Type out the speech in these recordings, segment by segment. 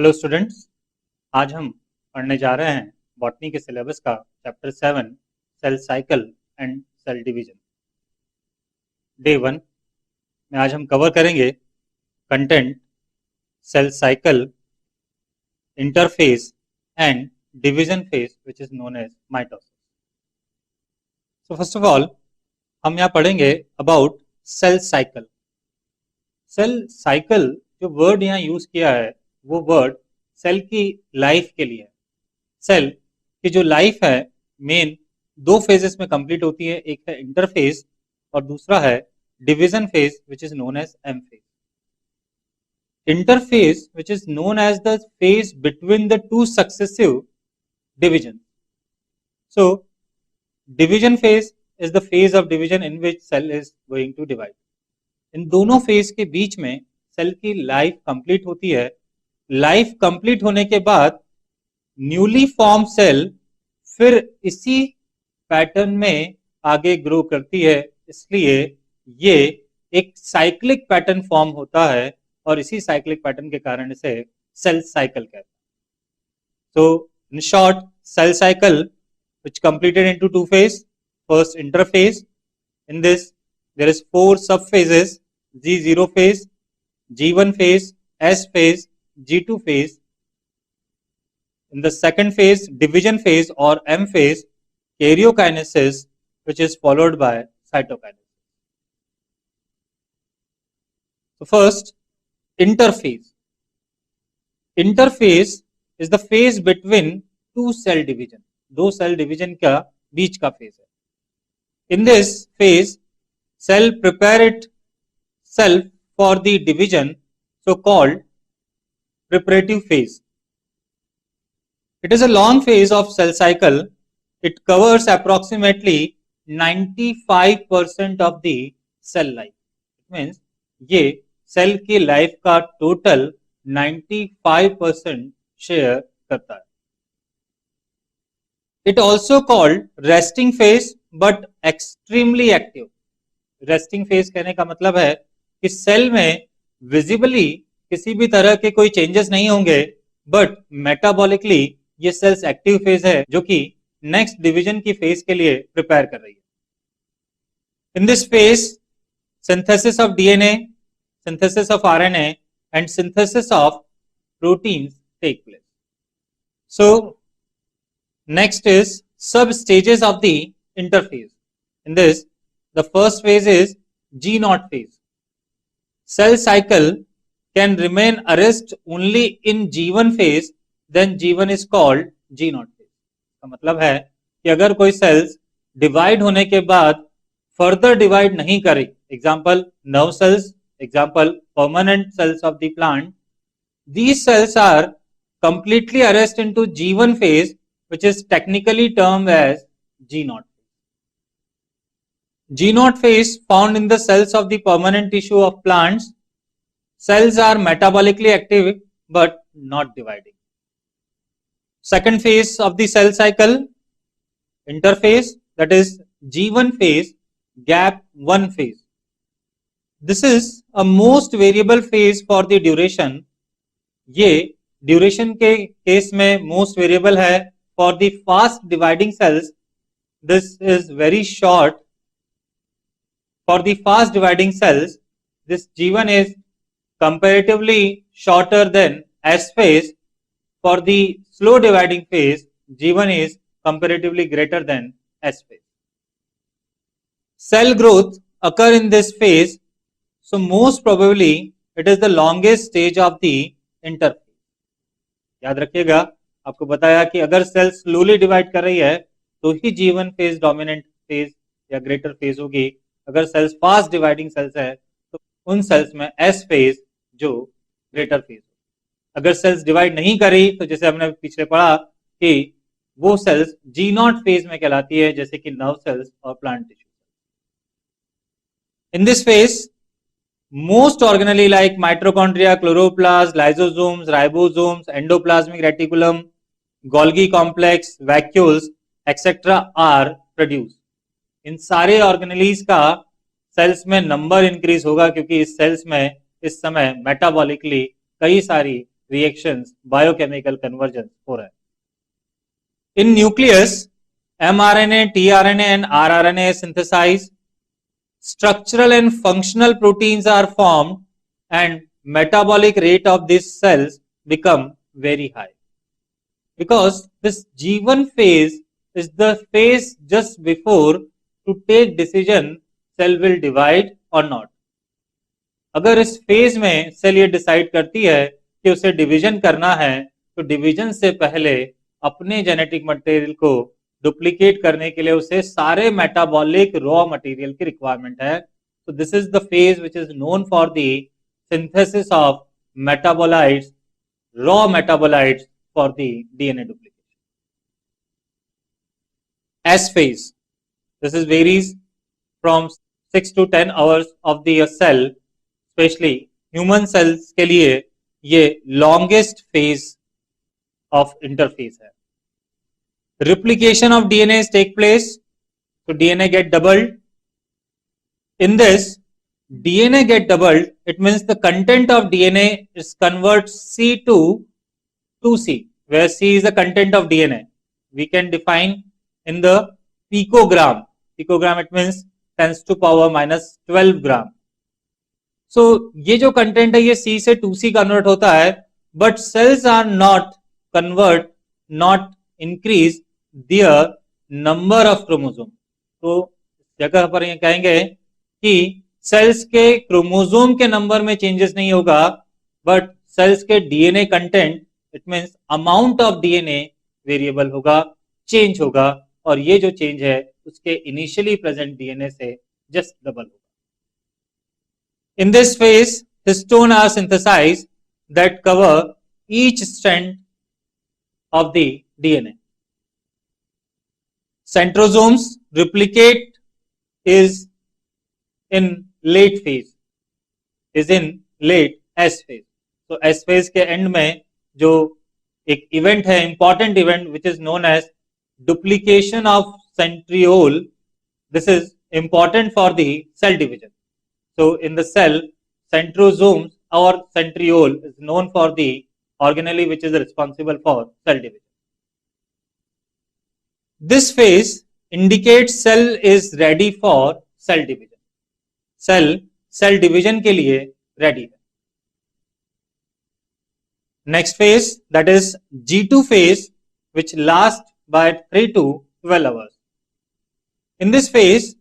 Hello students, आज हम पढ़ने जा रहे हैं बॉटनी के सिलेबस का chapter 7 cell cycle and cell division. Day 1 में आज हम कवर करेंगे content, cell cycle, interface and division phase which is known as mitosis. So first of all हम यहाँ पढ़ेंगे about cell cycle. Cell cycle जो वर्ड यहाँ यूज किया है वो वर्ड सेल की लाइफ के लिए है। सेल की जो लाइफ है मेन दो फेजेस में कंप्लीट होती है, एक है इंटरफेज और दूसरा है division phase which is known as M phase. Interphase which is known as the phase between the two successive division. So division phase is the phase of division in which cell is going to divide. इन दोनों phase के बीच में cell की life complete होती है। Life complete होने के बाद न्यूली फॉर्म सेल फिर इसी पैटर्न में आगे ग्रो करती है, इसलिए ये एक साइक्लिक पैटर्न फॉर्म होता है और इसी साइक्लिक पैटर्न के कारण इसे सेल साइकिल कहते हैं। So in short, cell cycle which completed into two phase. First interphase. In this there is 4 sub phases: G0 phase, G1 phase, S phase, G2 phase. In the second phase, division phase or M phase, karyokinesis, which is followed by cytokinesis. So first, interphase. Interphase is the phase between two cell division. दो cell division का बीच का phase है। In this phase cell prepare itself for the division, so called preparative phase. It is a long phase of cell cycle. It covers approximately 95% of the cell life. It means ये cell की life का total 95% share करता है। It also called resting phase but extremely active. Resting phase कहने का मतलब है कि सेल में विजिबली किसी भी तरह के कोई चेंजेस नहीं होंगे, बट मेटाबॉलिकली ये सेल्स एक्टिव फेज है जो कि नेक्स्ट डिवीजन की फेज के लिए प्रिपेयर कर रही है। In this phase synthesis of DNA, synthesis of RNA and synthesis of proteins take place. So next is sub stages of the interphase. In this, the first phase is G0 phase. Cell cycle can remain arrest only in G1 phase, then G1 is called G0 phase. का मतलब है कि अगर कोई sales divide होने के बाद further divide नहीं करे, example nerve cells, example permanent cells of the plant, these cells are completely arrest into G1 phase, which is technically termed as G0. G0 phase found in the cells of the permanent tissue of plants. Cells are metabolically active but not dividing. Second phase of the cell cycle, interphase, that is G1 phase, gap 1 phase. This is a most variable phase for the duration. ये duration के case में most variable है। For the fast dividing cells, this is very short. For the fast dividing cells, this G1 is comparatively shorter than S phase. For the slow dividing phase, G1 is comparatively greater than S phase. Cell growth occur in this phase, so most probably it is the longest stage of the interphase. याद रखिएगा, आपको बताया कि अगर cell slowly divide कर रही है तो ही G1 फेज डोमिनेंट फेज या ग्रेटर फेज होगी। अगर सेल्स फास्ट डिवाइडिंग सेल्स है तो उन सेल्स में S फेज जो ग्रेटर फेज हो। अगर सेल्स डिवाइड नहीं करी तो जैसे हमने पिछले पढ़ा कि वो सेल्स G0 फेज में कहलाती है, जैसे कि नर्व सेल्स और plant tissue. In this phase most organelle like mitochondria, chloroplast, lysosomes, ribosomes, endoplasmic reticulum, Golgi complex, vacuoles, etc. are produced. इन सारे ऑर्गेनेलीज का सेल्स में नंबर इंक्रीज होगा क्योंकि इस सेल्स में इस समय मेटाबॉलिकली कई सारी रिएक्शंस, बायोकेमिकल कन्वर्जन हो रहा है। इन nucleus mRNA, tRNA and rRNA synthesize, structural and functional proteins are formed, and metabolic rate of these cells become very high. Because this G1 phase is the phase just before to take decision cell will divide or not. अगर इस phase में cell ये decide करती है कि उसे division करना है, तो डिवीजन से पहले अपने जेनेटिक मटेरियल को डुप्लीकेट करने के लिए उसे सारे मेटाबॉलिक रॉ मटेरियल की रिक्वायरमेंट है. So this is the phase which is known for the synthesis of metabolites, raw metabolites for the DNA duplication. S phase. This is varies from 6 to 10 hours of the cell. Specially human cells के लिए ये longest phase of interphase है. Replication of DNA take place, तो DNA get doubled. In this DNA get doubled, it means the content of DNA is convert C to 2C, where C is the content of DNA. We can define in the picogram. Picogram, it means 10 to power minus 12 ग्राम. सो ये जो content है ये C से 2C convert होता है, but cells are not increase their number of chromosome. तो जगह पर ये कहेंगे कि सेल्स के क्रोमोसोम के नंबर में चेंजेस नहीं होगा, बट सेल्स के DNA content, it means amount of DNA variable होगा, चेंज होगा, और ये जो चेंज है उसके इनिशियली प्रेजेंट डीएनए से जस्ट डबल होगा. In this phase, histone are synthesized that cover each strand of the DNA. Centrosomes replicate is in late phase, is in late S phase. So S phase के end में जो एक event है, important event, which is known as duplication of centriole. This is important for the cell division. So in the cell, centrosomes or centriole is known for the organelle which is responsible for cell division. This phase indicates cell is ready for cell division. Cell division के लिए ready है. Next phase, that is G2 phase, which lasts by 3 to 12 hours. In this phase,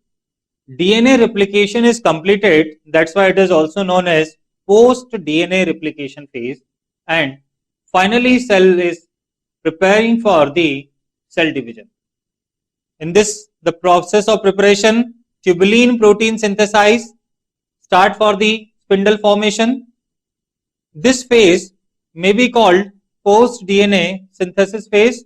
DNA replication is completed. That's why it is also known as post DNA replication phase. And finally, cell is preparing for the cell division. In this, the process of preparation, tubulin protein synthesize, start for the spindle formation. This phase may be called post DNA synthesis phase.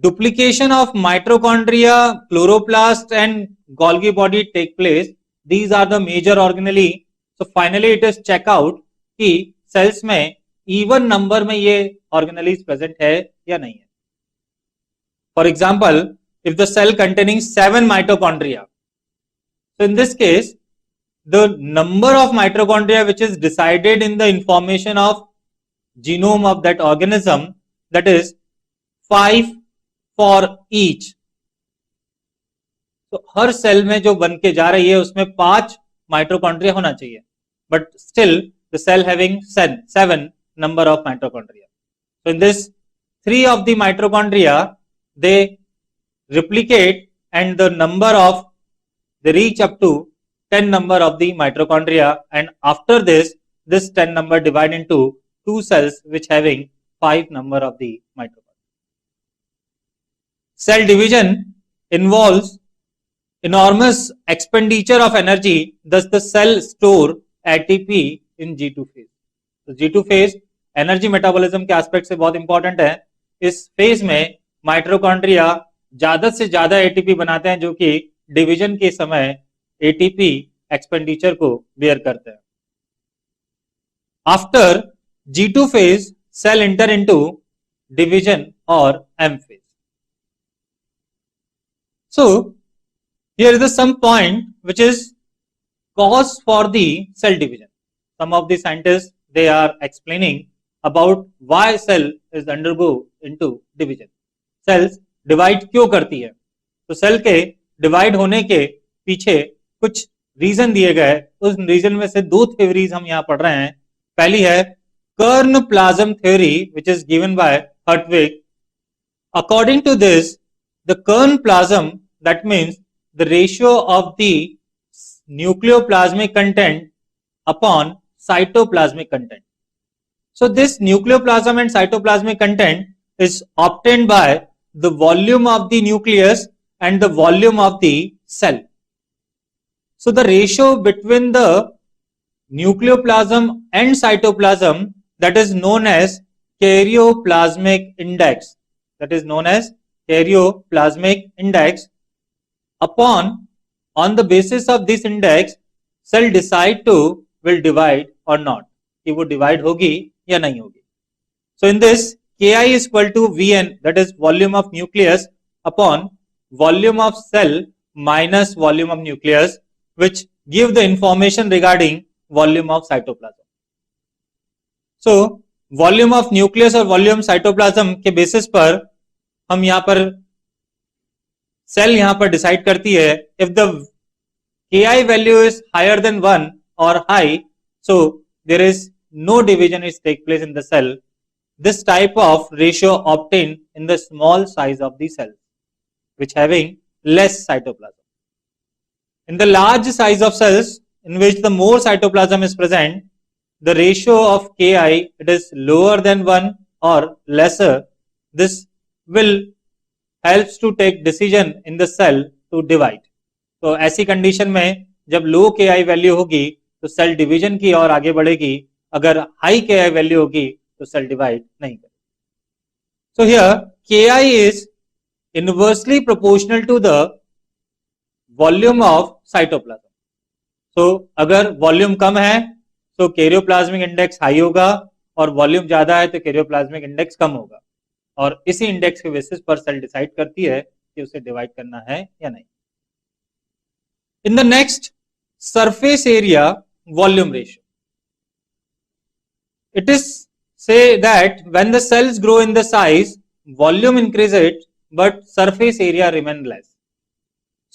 Duplication of mitochondria, chloroplast and Golgi body take place. These are the major organelle. So finally it is check out कि cells में even number में ये organelles present है या नहीं है. For example, if the cell containing 7 mitochondria, so in this case the number of mitochondria which is decided in the information of genome of that organism, that is 5 for each. तो हर cell में जो बन के जा रही है उसमें 5 mitochondria होना चाहिए, but still the cell having 7 number of mitochondria. So in this 3 of the mitochondria they replicate and the number of they reach up to 10 number of the mitochondria, and after this 10 number divide into 2 cells which having 5 number of the mitochondria. Cell division involves enormous expenditure of energy, thus the cell store ATP in G2 phase. तो G2 phase energy metabolism के aspect से बहुत important है. इस phase में mitochondria ज्यादा से ज्यादा एटीपी बनाते हैं जो कि डिवीजन के समय एटीपी एक्सपेंडिचर को बेयर करते हैं. After G2 phase, cell enter into division or M phase. So here is the some point which is cause for the cell division. Some of the scientists they are explaining about why cell is undergo into division. Cells divide क्यों करती है? तो cell के divide होने के पीछे कुछ reason दिए गए, उस रीजन में से दो थ्योरीज हम यहाँ पढ़ रहे हैं. पहली है kern plasm theory which is given by Hertwig. According to this the kern plasm, that means the ratio of the nucleoplasmic content upon cytoplasmic content. So this nucleoplasm and cytoplasmic content is obtained by the volume of the nucleus and the volume of the cell. So the ratio between the nucleoplasm and cytoplasm, that is known as karyoplasmic index, that is known as karyoplasmic index. On the basis of this index, cell decide to will divide or not, कि वो divide होगी या नहीं होगी. So in this, Ki is equal to Vn, that is volume of nucleus upon volume of cell minus volume of nucleus, which give the information regarding volume of cytoplasm. So volume of nucleus और volume cytoplasm के basis पर हम यहां पर cell यहां पर decide करती है. If the Ki value is higher than 1 और high, so there is no division is take place in the cell. This type of ratio obtain in the small size of the cell which having less cytoplasm. In the large size of cells in which the more cytoplasm is present, the ratio of Ki it is lower than 1 or lesser. This will helps to take decision in the cell to divide. तो ऐसी condition में जब लो Ki value होगी तो cell division की ओर आगे बढ़ेगी, अगर हाई Ki वैल्यू होगी तो सेल डिवाइड नहीं करेगी. So here Ki is inversely proportional to the volume of cytoplasm. So अगर वॉल्यूम कम है तो कैरियोप्लाज्मिक इंडेक्स हाई होगा और वॉल्यूम ज्यादा है तो कैरियोप्लाज्मिक इंडेक्स कम होगा, और इसी इंडेक्स के बेसिस पर सेल डिसाइड करती है कि उसे डिवाइड करना है या नहीं. In the next, surface area volume ratio. It is say that when the cells grow in the size, volume increases but surface area remain less.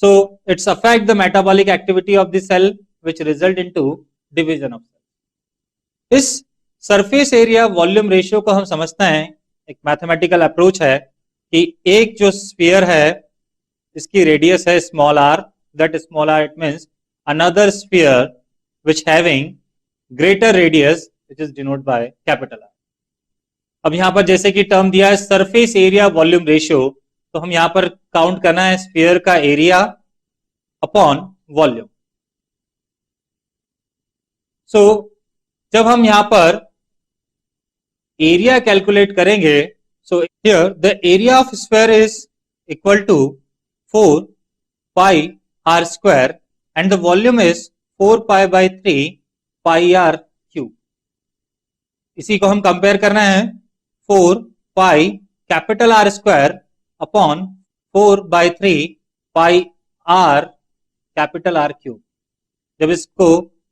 So it's affect the metabolic activity of the cell which result into division of cell. इस surface area volume ratio को हम समझते हैं, एक mathematical approach है कि एक जो स्फीयर है इसकी रेडियस है small r, that small r it means another sphere which having greater radius which is denoted by capital R. अब यहां पर जैसे कि टर्म दिया है सरफेस एरिया वॉल्यूम रेशियो, तो हम यहां पर काउंट करना है स्फीयर का एरिया अपॉन वॉल्यूम. सो जब हम यहां पर एरिया कैलकुलेट करेंगे, so here the area of sphere is equal to 4 pi R square and the volume is 4 pi by 3 pi R cube. इसी को हम कंपेयर करना है 4 pi capital R square upon 4 by 3 pi R capital R cube. जब इसको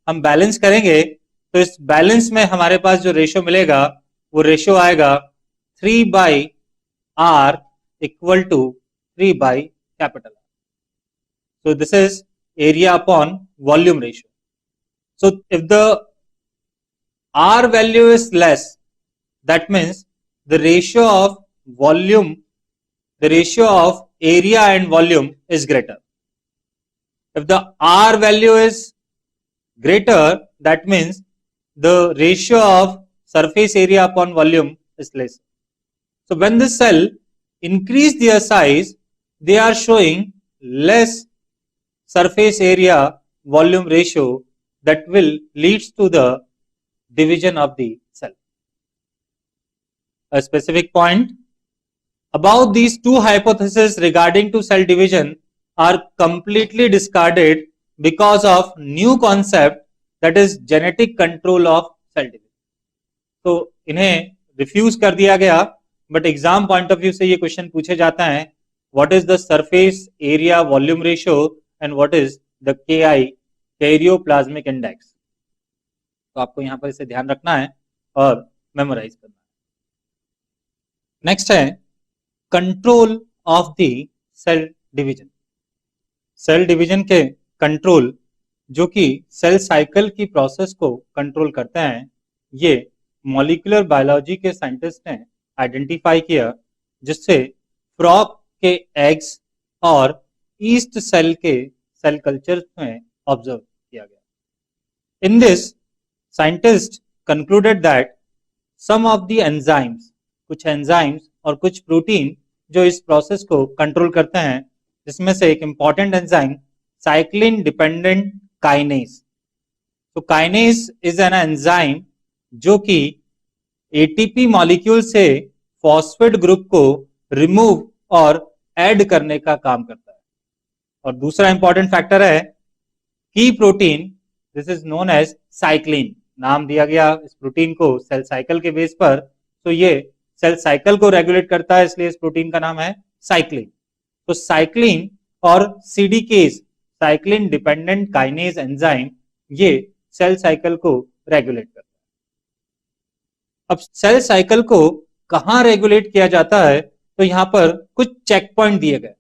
हम balance करेंगे तो इस बैलेंस में हमारे पास जो रेशियो मिलेगा वो रेशियो आएगा 3 by R equal to 3 by capital R. So this is area upon volume ratio. So if the R value is less, that means the ratio of volume, the ratio of area and volume is greater. If the R value is greater, that means the ratio of surface area upon volume is less. So when the cell increase their size, they are showing less surface area volume ratio that will leads to the division of the cell. A specific point about these two hypotheses regarding to cell division are completely discarded because of new concept, that is genetic control of cell division. तो इन्हें refuse कर दिया गया, but exam point of view से ये question पूछे जाता है, what is the surface area volume ratio and what is the Ki karyoplasmic index. तो आपको यहाँ पर इसे ध्यान रखना है और मेमोराइज करना है। नेक्स्ट है control of the cell division. Cell division के कंट्रोल जो कि सेल साइकिल की प्रोसेस को कंट्रोल करते हैं, ये मॉलिक्यूलर बायोलॉजी के साइंटिस्ट ने आइडेंटिफाई किया, जिससे फ्रॉग के एग्स और ईस्ट सेल के सेल कल्चर में ऑब्जर्व किया गया। In this scientist concluded that some of the enzymes, कुछ एंजाइम्स और कुछ प्रोटीन जो इस प्रोसेस को कंट्रोल करते हैं, जिसमें से एक important enzyme cyclin dependent kinase. तो काइनेज इज एन एंजाइम जो कि एटीपी मॉलिक्यूल से फॉस्फेट ग्रुप को रिमूव और ऐड करने का काम करता है। और दूसरा इंपॉर्टेंट फैक्टर है की protein, this is known as cyclin. नाम दिया गया इस प्रोटीन को सेल साइकिल के बेस पर, तो ये सेल साइकिल को रेगुलेट करता है, इसलिए इस प्रोटीन का नाम है साइक्लिन। तो साइक्लिन और सीडीकेज, साइक्लिन डिपेंडेंट काइनेज एंजाइम, ये सेल साइकिल को रेगुलेट करता है। अब सेल साइकिल को कहां रेगुलेट किया जाता है, तो यहां पर कुछ चेक पॉइंट दिए गए।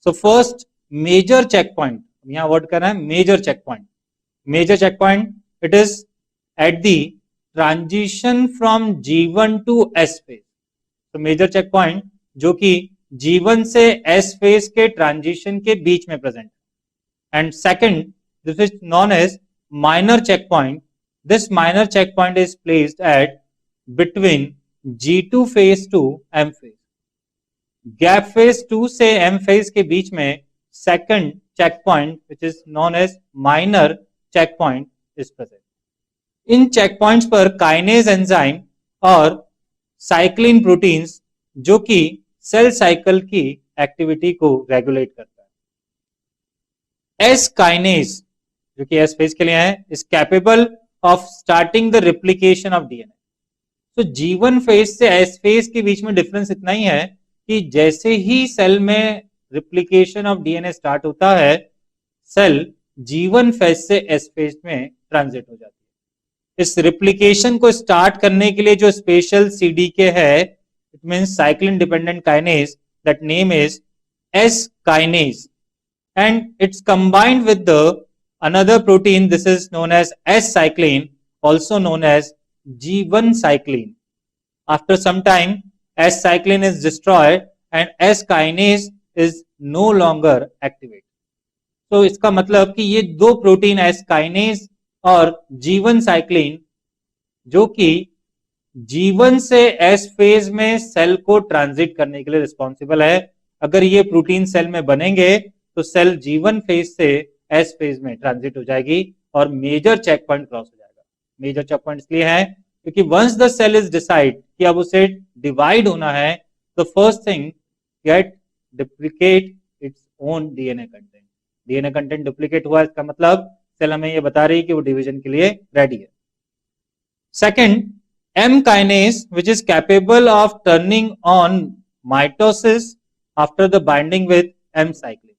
So first major check point, यहां वर्ड कर रहे हैं major check point. Major check point, it is at the transition from G1 to S phase. तो मेजर चेक पॉइंट जो कि G1 से S फेज के ट्रांजिशन के बीच में प्रेजेंट है। And second, this is known as minor check point. This minor checkpoint is placed at between G2 phase to M phase. Gap phase 2 से M phase के बीच में second checkpoint, which is known as minor checkpoint, is present. In checkpoints पर kinase enzyme और cyclin proteins जो कि cell cycle की activity को regulate करता है। एस काइनेज जो कि एस फेज के लिए है, is capable of starting the replication of DNA. तो G1 फेज से S फेज के बीच में डिफरेंस इतना ही है कि जैसे ही सेल में रिप्लिकेशन ऑफ डीएनए स्टार्ट होता है, सेल G1 फेज से S फेज में ट्रांजिट हो जाती है। इस रिप्लिकेशन को स्टार्ट करने के लिए जो स्पेशल सीडीके है, it means cyclin dependent kinase, that name is S kinase, and it's combined with the another protein, this is known as S-cycline, also known as G1 cycline. After some time, S-cycline is destroyed and S-kinase is no longer activated. तो इसका मतलब कि ये दो protein S-kinase और G1 cycline जो कि G1 से S फेज में सेल को ट्रांजिट करने के लिए रिस्पॉन्सिबल है, अगर ये प्रोटीन सेल में बनेंगे तो सेल G1 फेज से एस फेज में ट्रांजिट हो जाएगी और मेजर चेक पॉइंट क्रॉस हो जाएगा। मेजर चेक पॉइंट इसलिए है क्योंकि once the cell is decide कि अब उसे डिवाइड होना है, तो first thing get duplicate its own DNA content. DNA content duplicate हुआ, इसका मतलब सेल हमें ये बता रही है कि वो डिवीजन के लिए रेडी है। Second, M kinase which is capable of turning on mitosis after the binding with M cyclin.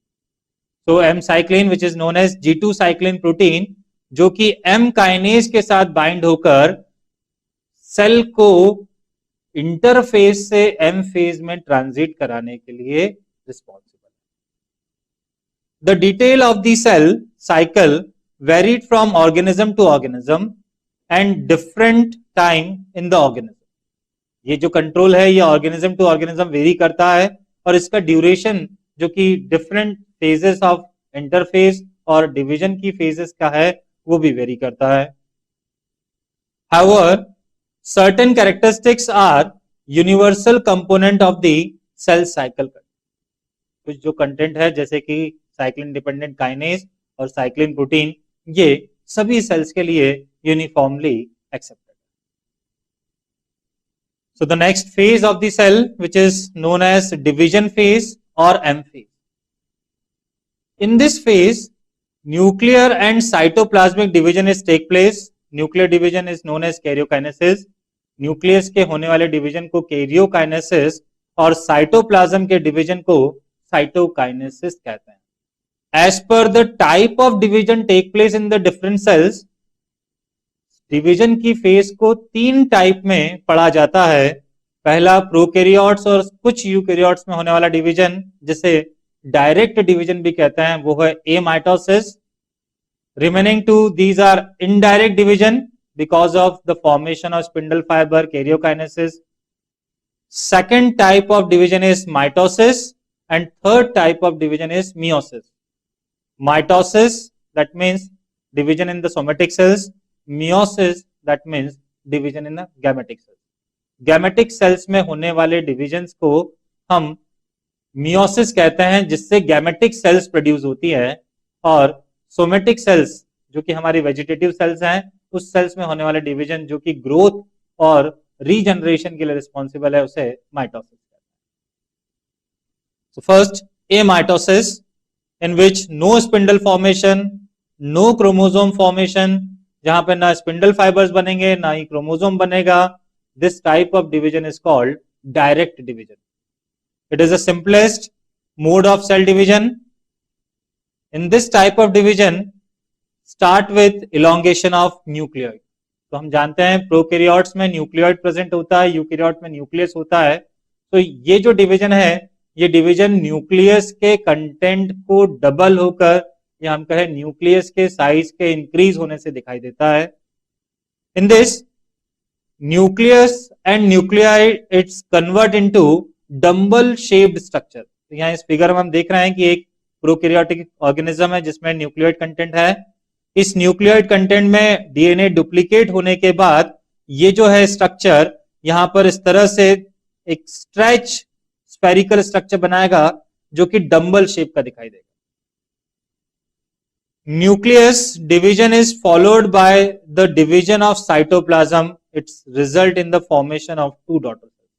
तो M cyclin which is known as G2 cyclin protein जो कि एम काइनेज के साथ बाइंड होकर सेल को इंटरफेज से M phase में transit कराने के लिए रिस्पॉन्सिबल है। The detail of the cell cycle varied from organism to organism and different time in the organism. ये जो कंट्रोल है ये ऑर्गेनिज्म टू ऑर्गेनिज्म वेरी करता है और इसका ड्यूरेशन जो कि डिफरेंट फेजेस ऑफ इंटरफेस और डिवीजन की फेजेस का है वो भी वेरी करता है। However, certain characteristics are universal component of the cell cycle. कुछ जो कंटेंट है जैसे कि साइक्लिन डिपेंडेंट काइनेज और साइक्लिन प्रोटीन, ये सभी सेल्स के लिए uniformly accepted. So the next phase of the cell which is known as division phase or M phase. In this phase, nuclear and cytoplasmic division is take place. Nuclear division is known as karyokinesis. Nucleus के होने वाले division को karyokinesis और cytoplasm के division को cytokinesis कहते हैं। As per the type of division take place in the different cells, division की फेज को 3 टाइप में पढ़ा जाता है। पहला प्रोकैरियोट्स और कुछ यूकैरियोट्स में होने वाला डिवीजन, जिसे डायरेक्ट डिवीजन भी कहते हैं, वो है amitosis. Remaining two these are indirect division because of the formation of spindle fibre, karyokinesis. Second type of division is mitosis and third type of division is meiosis. Mitosis, that means division in the somatic cells. Meiosis, that means division in the gametic cells. Gametic cells में होने वाले divisions को हम meiosis कहते हैं, जिससे gametic cells produce होती है, और somatic cells जो कि हमारी vegetative cells हैं, उस cells में होने वाले division जो कि growth और regeneration के लिए responsible है, उसे mitosis. So first, amitosis, in which no spindle formation, no chromosome formation, जहां पे ना spindle fibers बनेंगे ना ही chromosome बनेगा. This type of division is called direct division. It is the simplest mode of cell division. In this type of division, start with elongation of nucleoid. तो हम जानते हैं प्रोकैरियोट्स में न्यूक्लियोइड प्रेजेंट होता है, यूकैरियोट में nucleus होता है. तो ये जो डिवीजन है, ये डिवीजन न्यूक्लियस के कंटेंट को डबल होकर, या हम कहें न्यूक्लियस के साइज के इंक्रीज होने से दिखाई देता है. In this nucleus and nuclide it's convert into dumbbell shaped structure. तो यहाँ इस फिगर में हम देख रहे हैं कि एक प्रोकैरियोटिक ऑर्गेनिज्म है जिसमें न्यूक्लियोइड कंटेंट है. इस न्यूक्लियोइड कंटेंट में डीएनए डुप्लीकेट होने के बाद ये जो है स्ट्रक्चर यहां पर इस तरह से एक स्ट्रेच स्फेरिकल स्ट्रक्चर बनाएगा जो कि डंबल शेप का दिखाई देगा. Nucleus division is followed by the division of cytoplasm. Its result in the formation of 2 daughter cells.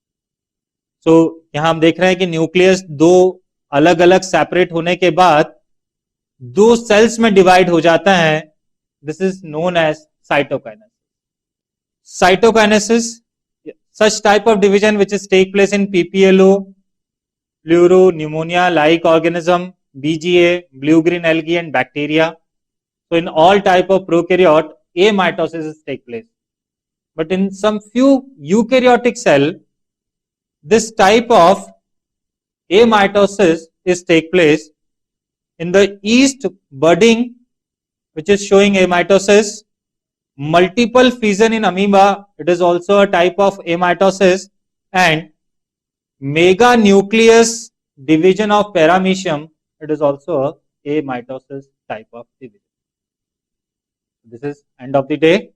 So यहां हम देख रहे हैं कि न्यूक्लियस 2 अलग अलग सेपरेट होने के बाद 2 सेल्स में डिवाइड हो जाता है. This is known as cytokinesis. Cytokinesis, such type of division which is take place in PPLO, pleuro pneumonia like organism, BGA, blue-green algae and bacteria. So in all type of prokaryote, amitosis is take place. But in some few eukaryotic cell, this type of amitosis is take place. In the yeast budding, which is showing amitosis. Multiple fission in amoeba, it is also a type of amitosis. And meganucleus division of paramecium, it is also a mitosis type of division. This is end of the day.